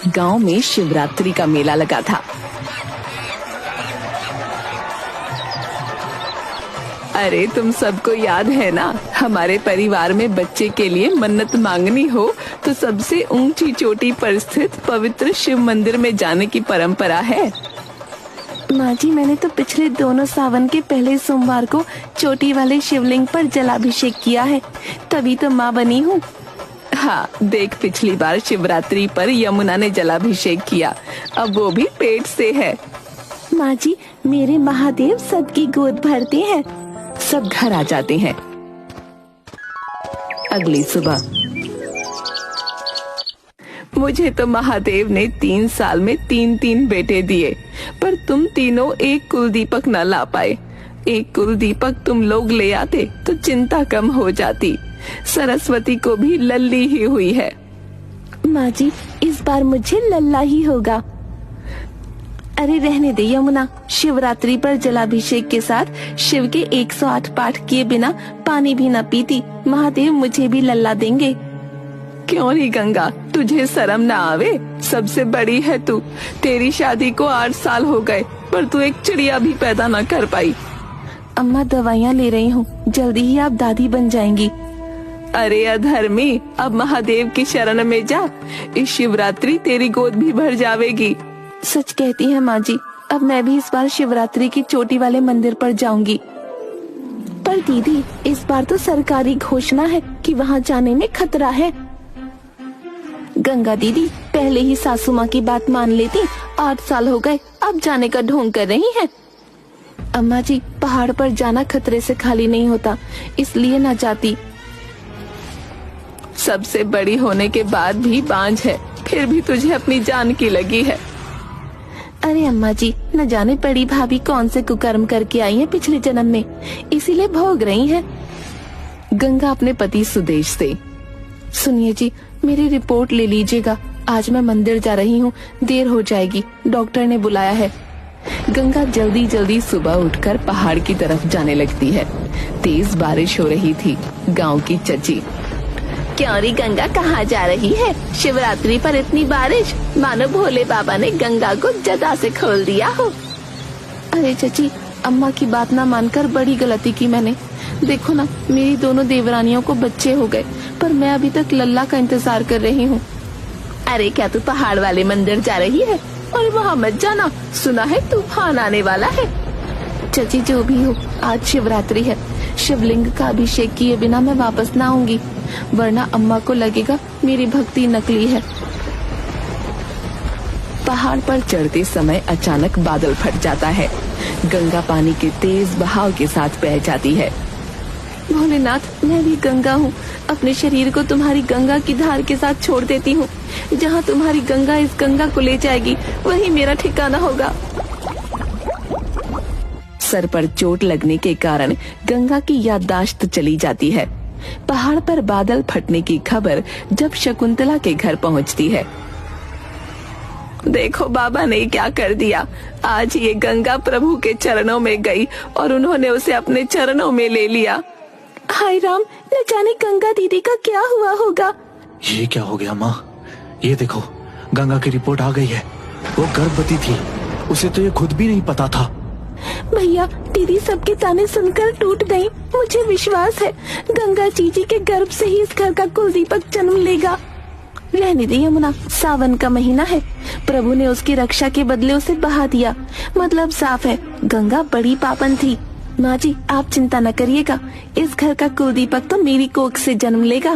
गांव में शिवरात्रि का मेला लगा था। अरे तुम सबको याद है ना, हमारे परिवार में बच्चे के लिए मन्नत मांगनी हो तो सबसे ऊंची चोटी पर स्थित पवित्र शिव मंदिर में जाने की परंपरा है। माँ जी, मैंने तो पिछले दोनों सावन के पहले सोमवार को चोटी वाले शिवलिंग पर जलाभिषेक किया है, तभी तो माँ बनी हूँ। हाँ देख, पिछली बार शिवरात्रि पर यमुना ने जलाभिषेक किया, अब वो भी पेट से है। माँ जी, मेरे महादेव सबकी गोद भरते हैं। सब घर आ जाते हैं। अगली सुबह, मुझे तो महादेव ने 3 साल में 3 बेटे दिए, पर तुम तीनों एक कुल दीपक न ला पाए। एक कुल दीपक तुम लोग ले आते तो चिंता कम हो जाती। सरस्वती को भी लल्ली ही हुई है। माँ जी, इस बार मुझे लल्ला ही होगा। अरे रहने दे यमुना, शिवरात्रि पर जलाभिषेक के साथ शिव के 108 पाठ किए बिना पानी भी न पीती। महादेव मुझे भी लल्ला देंगे। क्यों नहीं गंगा, तुझे शर्म ना आवे? सबसे बड़ी है तू। तेरी शादी को 8 साल हो गए, पर तू एक चिड़िया भी पैदा न कर पाई। अम्मा दवाइयाँ ले रही हूँ, जल्दी ही आप दादी बन जाएंगी। अरे अधर्मी, अब महादेव की शरण में जा, इस शिवरात्रि तेरी गोद भी भर जावेगी। सच कहती है माँ जी, अब मैं भी इस बार शिवरात्रि की चोटी वाले मंदिर पर जाऊंगी। पर दीदी, इस बार तो सरकारी घोषणा है कि वहाँ जाने में खतरा है। गंगा दीदी, पहले ही सासू माँ की बात मान लेती। 8 साल हो गए, अब जाने का ढोंग कर रही हैं। अम्मा जी, पहाड़ पर जाना खतरे से खाली नहीं होता, इसलिए न जाती। सबसे बड़ी होने के बाद भी बांझ है, फिर भी तुझे अपनी जान की लगी है। अरे अम्मा जी, न जाने बड़ी भाभी कौन से कुकर्म करके आई है पिछले जन्म में, इसीलिए भोग रही है। गंगा अपने पति सुदेश से, सुनिए जी, मेरी रिपोर्ट ले लीजिएगा, आज मैं मंदिर जा रही हूँ, देर हो जाएगी, डॉक्टर ने बुलाया है। गंगा जल्दी जल्दी सुबह उठकर पहाड़ की तरफ जाने लगती है। तेज बारिश हो रही थी। गांव की चची, क्यों री गंगा, कहाँ जा रही है? शिवरात्रि पर इतनी बारिश, मानो भोले बाबा ने गंगा को जदा से खोल दिया हो। अरे चची, अम्मा की बात ना मानकर बड़ी गलती की मैंने। देखो ना, मेरी दोनों देवरानियों को बच्चे हो गए, पर मैं अभी तक लल्ला का इंतजार कर रही हूँ। अरे क्या तू पहाड़ वाले मंदिर जा रही है? और वहाँ मत जाना, सुना है तूफान आने वाला है। चची जो भी हो, आज शिवरात्रि है, शिवलिंग का अभिषेक किए बिना मैं वापस ना आऊंगी, वरना अम्मा को लगेगा मेरी भक्ति नकली है। पहाड़ पर चढ़ते समय अचानक बादल फट जाता है। गंगा पानी के तेज बहाव के साथ बह जाती है। भोलेनाथ, मैं भी गंगा हूँ, अपने शरीर को तुम्हारी गंगा की धार के साथ छोड़ देती हूँ। जहाँ तुम्हारी गंगा इस गंगा को ले जाएगी, वही मेरा ठिकाना होगा। सर पर चोट लगने के कारण गंगा की याददाश्त चली जाती है। पहाड़ पर बादल फटने की खबर जब शकुंतला के घर पहुंचती है। देखो बाबा ने क्या कर दिया, आज ये गंगा प्रभु के चरणों में गई और उन्होंने उसे अपने चरणों में ले लिया। हाय राम, न जाने गंगा दीदी का क्या हुआ होगा। ये क्या हो गया माँ? ये देखो, गंगा की रिपोर्ट आ गई है। वो गर्भवती थी, उसे तो ये खुद भी नहीं पता था। भैया, दीदी सबके ताने सुनकर टूट गई। मुझे विश्वास है गंगा जीजी के गर्भ से ही इस घर का कुल दीपक जन्म लेगा। रहने दे यमुना, सावन का महीना है, प्रभु ने उसकी रक्षा के बदले उसे बहा दिया। मतलब साफ है, गंगा बड़ी पापन थी। माँ जी, आप चिंता न करिएगा, इस घर का कुल दीपक तो मेरी कोख से जन्म लेगा।